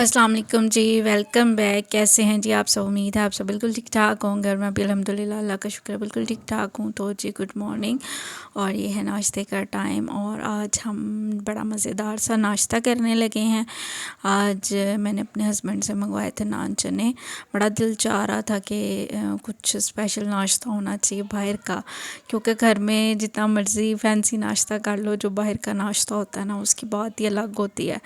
अस्सलाम वालेकुम जी, welcome back. कैसे हैं जी आप सब? उम्मीद है आप सब बिल्कुल ठीक ठाक होंगे और मैं भी अल्हम्दुलिल्लाह अल्लाह का शुक्र है बिल्कुल ठीक ठाक हूँ। तो जी गुड मॉर्निंग, और ये है नाश्ते का टाइम और आज हम बड़ा मज़ेदार सा नाश्ता करने लगे हैं। आज मैंने अपने हस्बैंड से मंगवाए थे नान चने। बड़ा दिल चाह रहा था कि कुछ स्पेशल नाश्ता होना चाहिए बाहर का, क्योंकि घर में जितना मर्ज़ी फैंसी नाश्ता कर लो, जो बाहर का नाश्ता होता है ना उसकी बात ही अलग होती है।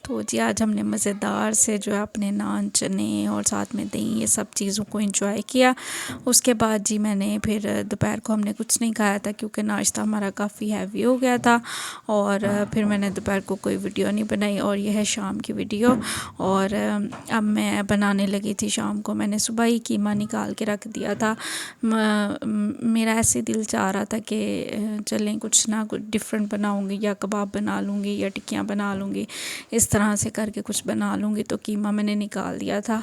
तो जी आज हमने मज़ेदार से जो है अपने नान चने और साथ में दही ये सब चीज़ों को एंजॉय किया। उसके बाद जी मैंने फिर दोपहर को हमने कुछ नहीं खाया था क्योंकि नाश्ता हमारा काफ़ी हैवी हो गया था, और फिर मैंने दोपहर को कोई वीडियो नहीं बनाई और यह है शाम की वीडियो। और अब मैं बनाने लगी थी शाम को। मैंने सुबह ही कीमा निकाल के रख दिया था। मेरा ऐसे दिल चाह रहा था कि चलें कुछ ना कुछ डिफरेंट बनाऊंगी, या कबाब बना लूँगी या टिक्कियाँ बना लूँगी, इस तरह से करके कुछ बना लूँगी। तो कीमा मैंने निकाल दिया था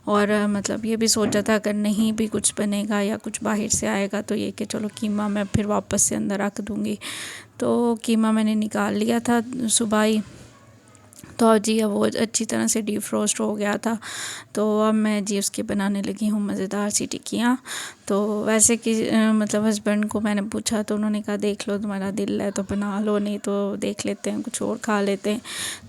और मतलब ये भी सोचा था अगर नहीं भी कुछ बनेगा या कुछ बाहर से आएगा तो ये कि चलो कीमा मैं फिर वापस से अंदर रख दूँगी। तो कीमा मैंने निकाल लिया था सुबह ही। तो जी अब वो अच्छी तरह से डीफ्रोस्ट हो गया था। तो अब मैं जी उसके बनाने लगी हूँ मज़ेदार सी टिक्कियाँ। तो वैसे कि मतलब हस्बैंड को मैंने पूछा तो उन्होंने कहा देख लो तुम्हारा दिल है तो बना लो, नहीं तो देख लेते हैं कुछ और खा लेते हैं।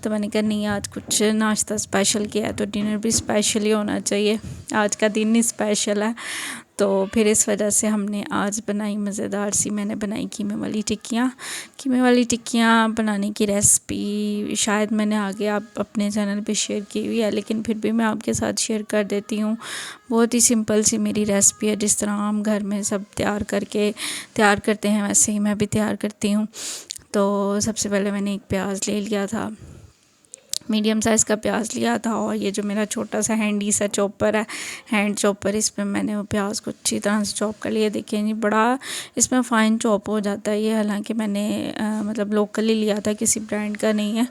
तो मैंने कहा नहीं, आज कुछ नाश्ता स्पेशल किया है तो डिनर भी स्पेशल ही होना चाहिए, आज का दिन ही स्पेशल है। तो फिर इस वजह से हमने आज बनाई मज़ेदार सी, मैंने बनाई कीमे वाली टिक्कियाँ। कीमे वाली टिक्कियाँ बनाने की रेसिपी शायद मैंने आगे आप अपने चैनल पे शेयर की हुई है, लेकिन फिर भी मैं आपके साथ शेयर कर देती हूँ। बहुत ही सिंपल सी मेरी रेसिपी है, जिस तरह हम घर में सब तैयार करते हैं वैसे ही मैं भी तैयार करती हूँ। तो सबसे पहले मैंने एक प्याज ले लिया था, मीडियम साइज़ का प्याज लिया था, और ये जो मेरा छोटा सा हैंडी सा चॉपर है, हैंड चॉपर, इसमें मैंने वो प्याज को अच्छी तरह से चॉप कर लिया। देखिए नहीं बड़ा इसमें फ़ाइन चॉप हो जाता है ये, हालांकि मैंने मतलब लोकली लिया था, किसी ब्रांड का नहीं है।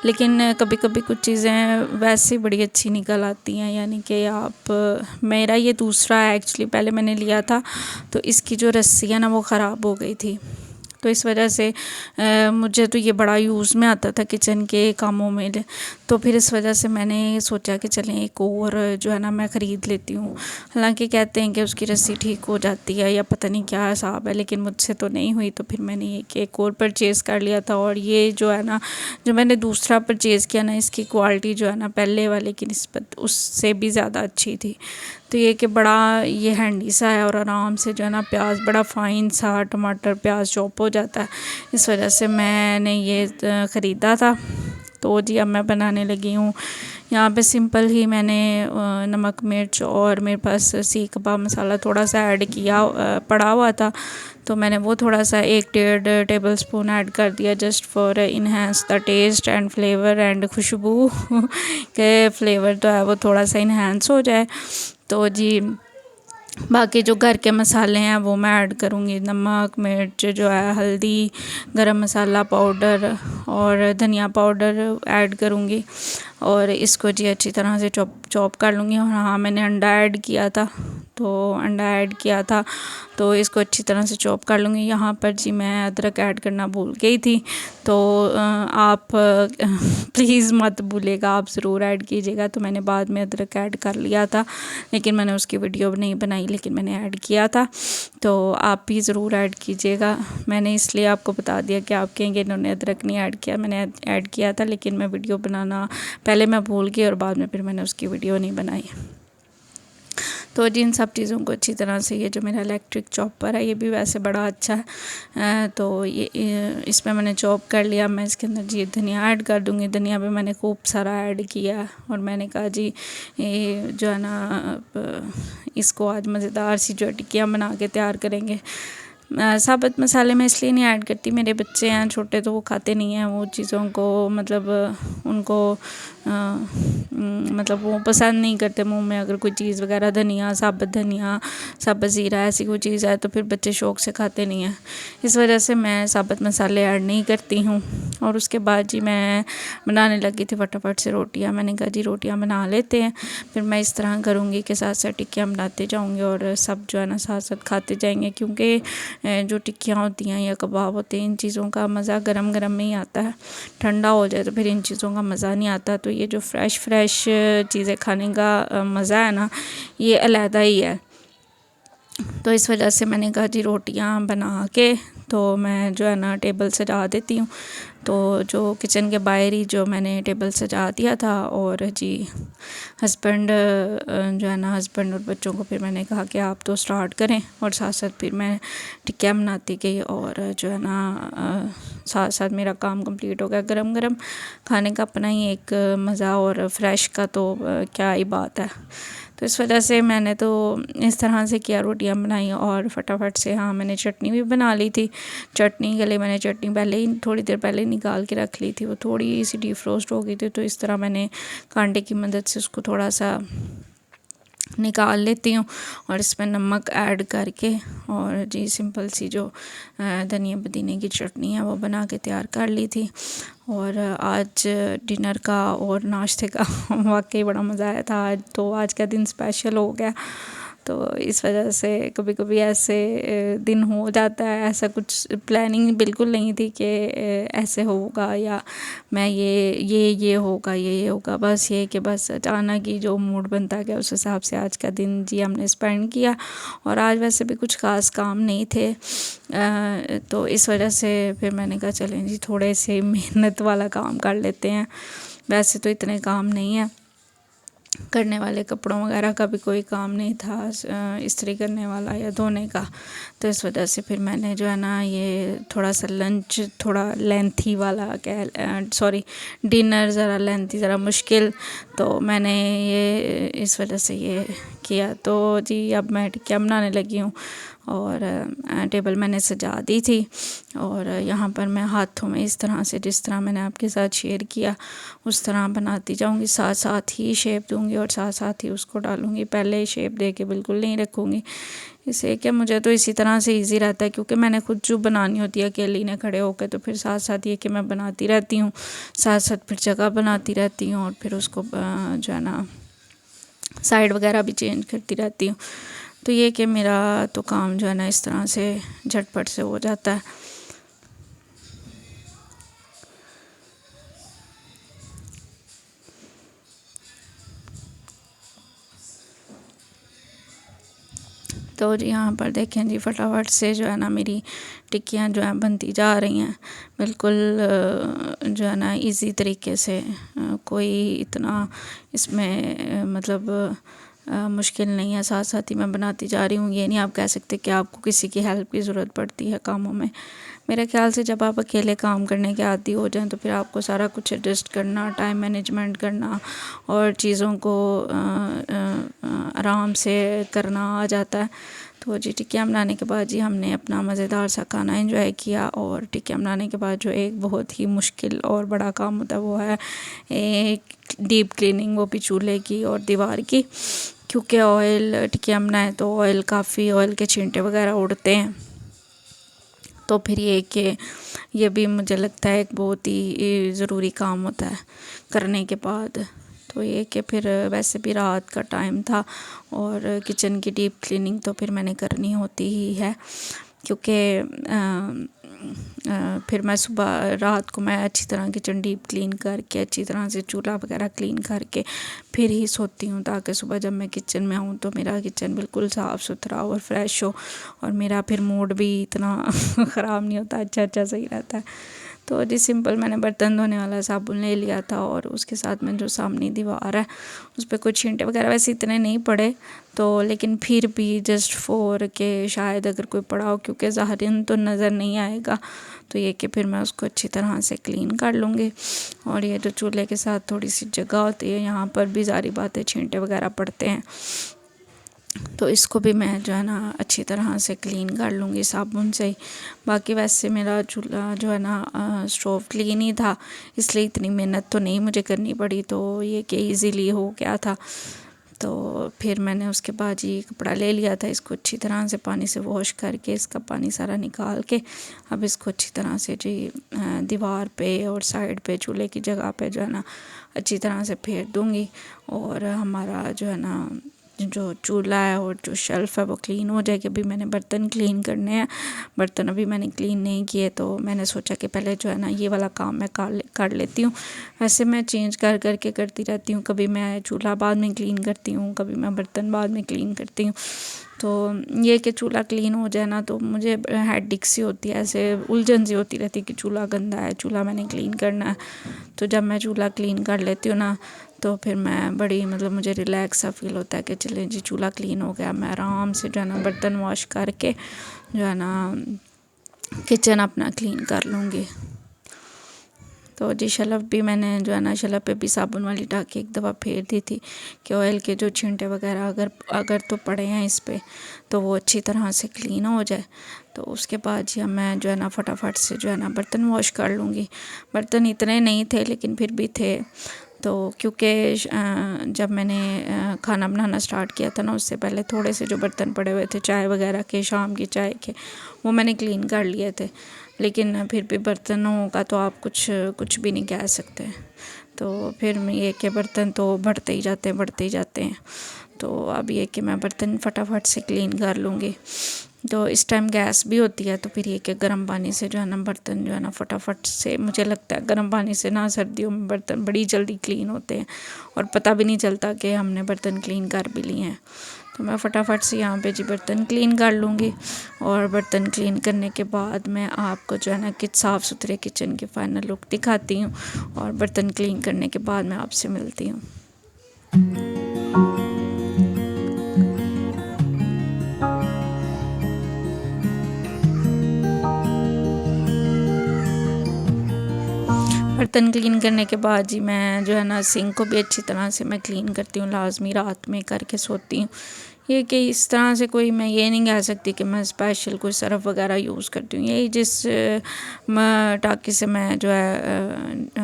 लेकिन कभी कभी कुछ चीज़ें वैसे बड़ी अच्छी निकल आती हैं, यानी कि आप मेरा ये दूसरा है एक्चुअली, पहले मैंने लिया था तो इसकी जो रस्सी है ना वो ख़राब हो गई थी। तो इस वजह से मुझे तो ये बड़ा यूज़ में आता था किचन के कामों में। तो फिर इस वजह से मैंने सोचा कि चलें एक और जो है ना मैं ख़रीद लेती हूँ। हालांकि कहते हैं कि उसकी रस्सी ठीक हो जाती है या पता नहीं क्या हिसाब है, लेकिन मुझसे तो नहीं हुई। तो फिर मैंने एक और परचेज़ कर लिया था, और ये जो है ना जो मैंने दूसरा परचेज़ किया ना, इसकी क्वालिटी जो है ना पहले वाले की निस्बत उससे भी ज़्यादा अच्छी थी। तो ये कि बड़ा ये हैंडी सा है और आराम से जो है ना प्याज बड़ा फ़ाइन सा टमाटर प्याज चॉप हो जाता है, इस वजह से मैंने ये ख़रीदा था। तो जी अब मैं बनाने लगी हूँ। यहाँ पे सिंपल ही मैंने नमक मिर्च और मेरे पास सीख कबाब मसाला थोड़ा सा ऐड किया पड़ा हुआ था, तो मैंने वो थोड़ा सा 1-1.5 टेबल स्पून ऐड कर दिया, just for enhance the taste and flavour and खुशबू के फ्लेवर जो है वो थोड़ा सा इन्हेंस हो जाए। तो जी बाकी जो घर के मसाले हैं वो मैं ऐड करूँगी, नमक मिर्च जो है, हल्दी, गरम मसाला पाउडर और धनिया पाउडर ऐड करूँगी, और इसको जी अच्छी तरह से चॉप कर लूँगी। और हाँ मैंने अंडा ऐड किया था, तो अंडा ऐड किया था तो इसको अच्छी तरह से चॉप कर लूँगी। यहाँ पर जी मैं अदरक ऐड करना भूल गई थी, तो आप प्लीज़ मत भूलिएगा, आप ज़रूर ऐड कीजिएगा। तो मैंने बाद में अदरक ऐड कर लिया था, लेकिन मैंने उसकी वीडियो नहीं बनाई, लेकिन मैंने ऐड किया था, तो आप भी ज़रूर ऐड कीजिएगा। मैंने इसलिए आपको बता दिया कि आप कहेंगे इन्होंने अदरक नहीं ऐड किया, मैंने ऐड किया था, लेकिन मैं वीडियो बनाना पहले मैं भूल गई और बाद में फिर मैंने उसकी वीडियो नहीं बनाई। तो जिन सब चीज़ों को अच्छी तरह से, ये जो मेरा इलेक्ट्रिक चॉपर है ये भी वैसे बड़ा अच्छा है, तो ये इसमें मैंने चॉप कर लिया। मैं इसके अंदर जी धनिया ऐड कर दूँगी, धनिया भी मैंने खूब सारा ऐड किया, और मैंने कहा जी ये जो है ना इसको आज मज़ेदार सी जो टिक्कियाँ बना के तैयार करेंगे। साबुत मसाले मैं इसलिए नहीं ऐड करती, मेरे बच्चे हैं छोटे तो वो खाते नहीं हैं वो चीज़ों को, मतलब उनको मतलब वो पसंद नहीं करते मुंह में अगर कोई चीज़ वगैरह, धनिया, साबुत ज़ीरा ऐसी कोई चीज़ है तो फिर बच्चे शौक़ से खाते नहीं हैं, इस वजह से मैं साबुत मसाले ऐड नहीं करती हूँ। और उसके बाद जी मैं बनाने लगी थी फटाफट से रोटियाँ। मैंने कहा जी रोटियाँ बना लेते हैं, फिर मैं इस तरह करूँगी कि साथ साथ टिक्कियाँ बनाते जाऊँगी और सब जो है ना साथ साथ खाते जाएंगे, क्योंकि जो टिक्कियाँ होती हैं या कबाब होते हैं इन चीज़ों का मज़ा गरम गरम में ही आता है, ठंडा हो जाए तो फिर इन चीज़ों का मज़ा नहीं आता। तो ये जो फ़्रेश चीज़ें खाने का मज़ा है ना, ये अलहदा ही है। तो इस वजह से मैंने कहा जी रोटियां बना के तो मैं जो है ना टेबल सजा देती हूँ। तो जो किचन के बाहर ही जो मैंने टेबल सजा दिया था, और जी हस्बैंड जो है ना, हस्बैंड और बच्चों को फिर मैंने कहा कि आप तो स्टार्ट करें, और साथ साथ फिर मैं टिक्कियाँ बनाती गई, और जो है ना साथ साथ मेरा काम कंप्लीट हो गया। गरम गरम खाने का अपना ही एक मज़ा, और फ्रेश का तो क्या ही बात है। तो इस वजह से मैंने तो इस तरह से किया, रोटियां बनाई और फटाफट से। हाँ, मैंने चटनी भी बना ली थी। चटनी के लिए मैंने चटनी पहले ही थोड़ी देर पहले निकाल के रख ली थी, वो थोड़ी सी डीफ्रोस्ट हो गई थी। तो इस तरह मैंने कांटे की मदद से उसको थोड़ा सा निकाल लेती हूँ, और इसमें नमक ऐड करके, और जी सिंपल सी जो धनिया पुदीने की चटनी है वो बना के तैयार कर ली थी। और आज डिनर का और नाश्ते का वाकई बड़ा मज़ा आया था। आज तो आज का दिन स्पेशल हो गया। तो इस वजह से कभी कभी ऐसे दिन हो जाता है। ऐसा कुछ प्लानिंग बिल्कुल नहीं थी कि ऐसे होगा, या मैं ये होगा, ये होगा। बस ये कि बस अचानक ही जो मूड बनता गया उस हिसाब से आज का दिन जी हमने स्पेंड किया। और आज वैसे भी कुछ खास काम नहीं थे, तो इस वजह से फिर मैंने कहा चलें जी थोड़े से मेहनत वाला काम कर लेते हैं। वैसे तो इतने काम नहीं है करने वाले, कपड़ों वगैरह का भी कोई काम नहीं था इस्त्री करने वाला या धोने का। तो इस वजह से फिर मैंने जो है ना ये थोड़ा सा लंच थोड़ा लेंथी वाला सॉरी डिनर ज़रा लेंथी, ज़रा मुश्किल, तो मैंने ये इस वजह से ये किया। तो जी अब मैं टिक्कियाँ बनाने लगी हूँ, और टेबल मैंने सजा दी थी, और यहाँ पर मैं हाथों में इस तरह से, जिस तरह मैंने आपके साथ शेयर किया उस तरह बनाती जाऊँगी। साथ साथ ही शेप दूँगी और साथ साथ ही उसको डालूँगी। पहले ही शेप दे के बिल्कुल नहीं रखूँगी, इसे क्या मुझे तो इसी तरह से इजी रहता है, क्योंकि मैंने खुद जो बनानी होती है अकेली ने खड़े होकर, तो फिर साथ साथ ये कि मैं बनाती रहती हूँ, साथ साथ फिर जगह बनाती रहती हूँ, और फिर उसको जो है ना साइड वगैरह भी चेंज करती रहती हूँ। तो ये कि मेरा तो काम जो है ना इस तरह से झटपट से हो जाता है। तो जी यहाँ पर देखें जी फटाफट से जो है ना मेरी टिक्कियाँ जो हैं बनती जा रही हैं, बिल्कुल जो है ना इजी तरीके से। कोई इतना इसमें मतलब मुश्किल नहीं है। साथ साथ ही मैं बनाती जा रही हूँ। ये नहीं आप कह सकते कि आपको किसी की हेल्प की ज़रूरत पड़ती है कामों में। मेरे ख्याल से जब आप अकेले काम करने के आदी हो जाएं तो फिर आपको सारा कुछ एडजस्ट करना, टाइम मैनेजमेंट करना और चीज़ों को आराम से करना आ जाता है। तो जी टिक्कियाँ बनाने के बाद जी हमने अपना मज़ेदार सा खाना एंजॉय किया। और टिक्कियाँ बनाने के बाद जो एक बहुत ही मुश्किल और बड़ा काम होता है वो है एक डीप क्लीनिंग, वो भी चूल्हे की और दीवार की, क्योंकि ऑयल टिक्कियाँ बनाए तो ऑयल काफ़ी ऑयल के छींटे वगैरह उड़ते हैं। तो फिर ये कि ये भी मुझे लगता है एक बहुत ही ज़रूरी काम होता है करने के बाद। तो ये कि फिर वैसे भी रात का टाइम था और किचन की डीप क्लीनिंग तो फिर मैंने करनी होती ही है, क्योंकि फिर मैं सुबह रात को मैं अच्छी तरह किचन डीप क्लीन करके अच्छी तरह से चूल्हा वगैरह क्लीन करके फिर ही सोती हूँ, ताकि सुबह जब मैं किचन में आऊँ तो मेरा किचन बिल्कुल साफ़ सुथरा और फ्रेश हो, और मेरा फिर मूड भी इतना ख़राब नहीं होता, अच्छा सही रहता है। तो जी सिंपल मैंने बर्तन धोने वाला साबुन ले लिया था, और उसके साथ में जो सामने दीवार है उस पर कुछ छींटे वगैरह वैसे इतने नहीं पड़े, तो लेकिन फिर भी जस्ट फॉर के शायद अगर कोई पड़ा हो, क्योंकि ज़ाहिरन तो नज़र नहीं आएगा, तो ये कि फिर मैं उसको अच्छी तरह से क्लीन कर लूँगी। और ये जो चूल्हे के साथ थोड़ी सी जगह होती है यहाँ पर भी ज़ाहिर बात है छींटे वगैरह पड़ते हैं, तो इसको भी मैं जो है ना अच्छी तरह से क्लीन कर लूँगी साबुन से ही। बाकी वैसे मेरा चूल्हा जो है ना स्टोव क्लीन ही था, इसलिए इतनी मेहनत तो नहीं मुझे करनी पड़ी, तो ये कि इजीली हो गया था। तो फिर मैंने उसके बाद ये कपड़ा ले लिया था, इसको अच्छी तरह से पानी से वॉश करके इसका पानी सारा निकाल के अब इसको अच्छी तरह से जी दीवार पे और साइड पे चूल्हे की जगह पे जो है ना अच्छी तरह से फेर दूँगी। और हमारा जो है ना जो चूल्हा है और जो शेल्फ़ है वो क्लीन हो जाएगी। अभी मैंने बर्तन क्लीन करने हैं, बर्तन अभी मैंने क्लीन नहीं किए, तो मैंने सोचा कि पहले जो है ना ये वाला काम मैं कर लेती हूँ। वैसे मैं चेंज कर के करती रहती हूँ, कभी मैं चूल्हा बाद में क्लीन करती हूँ, कभी मैं बर्तन बाद में क्लीन करती हूँ। तो ये कि चूल्हा क्लीन हो जाए ना तो मुझे हेडेक सी होती है, ऐसे उलझन सी होती रहती है कि चूल्हा गंदा है, चूल्हा मैंने क्लीन करना है। तो जब मैं चूल्हा क्लीन कर लेती हूँ ना तो फिर मैं बड़ी मतलब मुझे रिलैक्स सा फील होता है कि चलें जी चूल्हा क्लीन हो गया, मैं आराम से जो है ना बर्तन वॉश करके जो है ना किचन अपना क्लीन कर लूँगी। तो जी शलभ भी मैंने जो है ना शलभ पे भी साबुन वाली टाँकी एक दफ़ा फेर दी थी कि ऑयल के जो छींटे वगैरह अगर तो पड़े हैं इस पर तो वो अच्छी तरह से क्लीन हो जाए। तो उसके बाद जी मैं जो है ना फटाफट से जो है ना बर्तन वॉश कर लूँगी। बर्तन इतने नहीं थे लेकिन फिर भी थे, तो क्योंकि जब मैंने खाना बनाना स्टार्ट किया था ना उससे पहले थोड़े से जो बर्तन पड़े हुए थे चाय वगैरह के, शाम की चाय के, वो मैंने क्लीन कर लिए थे। लेकिन फिर भी बर्तनों का तो आप कुछ भी नहीं कह सकते। तो फिर ये कि बर्तन तो बढ़ते ही जाते हैं। तो अब ये कि मैं बर्तन फटाफट से क्लीन कर लूँगी। तो इस टाइम गैस भी होती है, तो फिर ये कि गर्म पानी से जो है ना बर्तन जो है ना फटाफट से, मुझे लगता है गर्म पानी से ना सर्दियों में बर्तन बड़ी जल्दी क्लीन होते हैं और पता भी नहीं चलता कि हमने बर्तन क्लीन कर भी लिए हैं। तो मैं फटाफट से यहाँ पे जी बर्तन क्लीन कर लूँगी। और बर्तन क्लीन करने के बाद मैं आपको जो है ना कि साफ़ सुथरे किचन की फ़ाइनल लुक दिखाती हूँ और बर्तन क्लीन करने के बाद मैं आपसे मिलती हूँ। बर्तन क्लीन करने के बाद जी मैं जो है ना सिंक को भी अच्छी तरह से मैं क्लीन करती हूँ, लाजमी रात में करके सोती हूँ। ये कि इस तरह से कोई मैं ये नहीं कह सकती कि मैं स्पेशल कोई सर्फ़ वगैरह यूज़ करती हूँ। यही जिस टाँकी से मैं जो है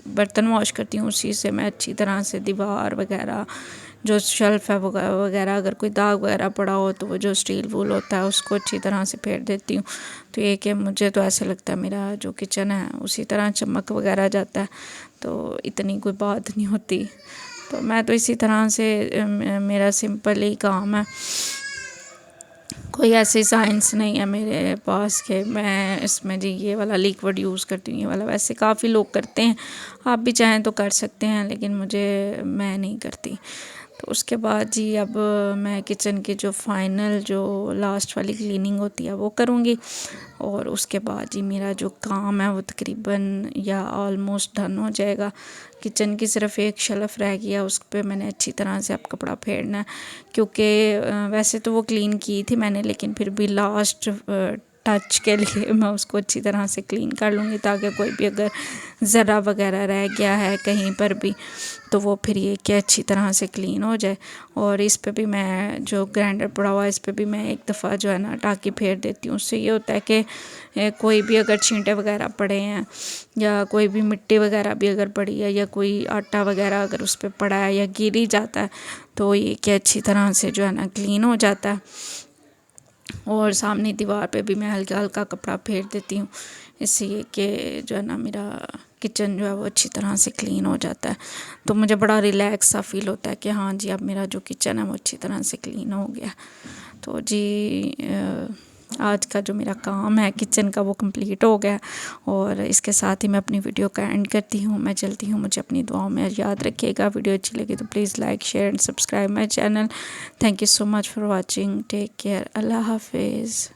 बर्तन वॉश करती हूँ उसी से मैं अच्छी तरह से दीवार वगैरह, जो शेल्फ़ है वगैरह, अगर कोई दाग वगैरह पड़ा हो तो वो जो स्टील वूल होता है उसको अच्छी तरह से फेर देती हूँ। तो ये कि मुझे तो ऐसे लगता है मेरा जो किचन है उसी तरह चमक वगैरह जाता है, तो इतनी कोई बात नहीं होती। तो मैं तो इसी तरह से मेरा सिंपल ही काम है, कोई ऐसी साइंस नहीं है मेरे पास कि मैं इसमें जी ये वाला लिक्विड यूज़ करती हूँ, ये वाला। वैसे काफ़ी लोग करते हैं, आप भी चाहें तो कर सकते हैं, लेकिन मैं नहीं करती। तो उसके बाद जी अब मैं किचन की जो फाइनल जो लास्ट वाली क्लीनिंग होती है वो करूँगी। और उसके बाद जी मेरा जो काम है वो तकरीबन या ऑलमोस्ट डन हो जाएगा। किचन की सिर्फ एक शेल्फ़ रह गया, उस पर मैंने अच्छी तरह से अब कपड़ा फेरना है, क्योंकि वैसे तो वो क्लीन की थी मैंने, लेकिन फिर भी लास्ट टच के लिए मैं उसको अच्छी तरह से क्लीन कर लूँगी, ताकि कोई भी अगर ज़रा वगैरह रह गया है कहीं पर भी तो वो फिर ये कि अच्छी तरह से क्लीन हो जाए। और इस पे भी मैं जो ग्राइंडर पड़ा हुआ है इस पे भी मैं एक दफ़ा जो है ना टाँकी फेर देती हूँ। उससे ये होता है कि कोई भी अगर छींटे वगैरह पड़े हैं या कोई भी मिट्टी वगैरह भी अगर पड़ी है या कोई आटा वगैरह अगर उस पर पड़ा है या गिर ही जाता है तो ये कि अच्छी तरह से जो है ना क्लीन हो जाता है। और सामने दीवार पे भी मैं हल्का हल्का कपड़ा फेर देती हूँ, इससे ये कि जो है ना मेरा किचन जो है वो अच्छी तरह से क्लीन हो जाता है। तो मुझे बड़ा रिलैक्स सा फील होता है कि हाँ जी अब मेरा जो किचन है वो अच्छी तरह से क्लीन हो गया। तो जी आज का जो मेरा काम है किचन का वो कंप्लीट हो गया। और इसके साथ ही मैं अपनी वीडियो का एंड करती हूँ, मैं चलती हूँ। मुझे अपनी दुआओं में याद रखिएगा। वीडियो अच्छी लगी तो please like share and subscribe my channel. Thank you so much for watching. Take care. अल्लाह हाफिज़।